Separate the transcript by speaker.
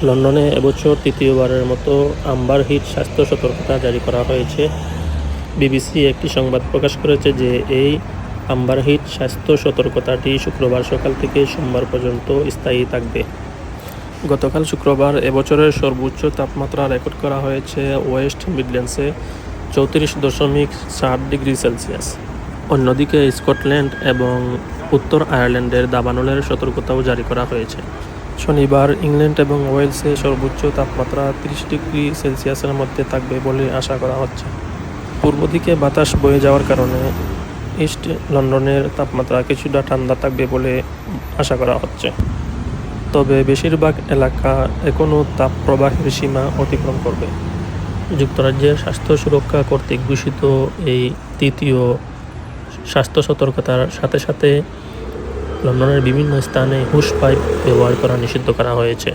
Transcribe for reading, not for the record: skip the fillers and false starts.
Speaker 1: লন্ডনে এবছর তৃতীয়বারের মতো আম্বার হিট স্বাস্থ্য সতর্কতা জারি করা হয়েছে। বিবিসি একটি সংবাদ প্রকাশ করেছে যে এই আম্বার হিট স্বাস্থ্য সতর্কতাটি শুক্রবার সকাল থেকে সোমবার পর্যন্ত স্থায়ী থাকবে। গতকাল শুক্রবার এবছরের সর্বোচ্চ তাপমাত্রা রেকর্ড করা হয়েছে ওয়েস্ট মিডল্যান্ডসে 34.7 ডিগ্রি সেলসিয়াস। অন্যদিকে স্কটল্যান্ড এবং উত্তর আয়ারল্যান্ডের দাবানলের সতর্কতাও জারি করা হয়েছে। শনিবার ইংল্যান্ড এবং ওয়েলসে সর্বোচ্চ তাপমাত্রা 30 ডিগ্রি সেলসিয়াসের মধ্যে থাকবে বলে আশা করা হচ্ছে। পূর্ব দিকে বাতাস বয়ে যাওয়ার কারণে ইস্ট লন্ডনের তাপমাত্রা কিছুটা ঠান্ডা থাকবে বলে আশা করা হচ্ছে, তবে বেশিরভাগ এলাকা এখনও তাপপ্রবাহের সীমা অতিক্রম করবে। যুক্তরাজ্যের স্বাস্থ্য সুরক্ষা কর্তৃক ঘোষিত এই তৃতীয় স্বাস্থ্য সতর্কতার সাথে সাথে লন্ডনের বিভিন্ন স্থানে হুশ পাইপ ব্যবহার করা নিষিদ্ধ করা হয়েছে।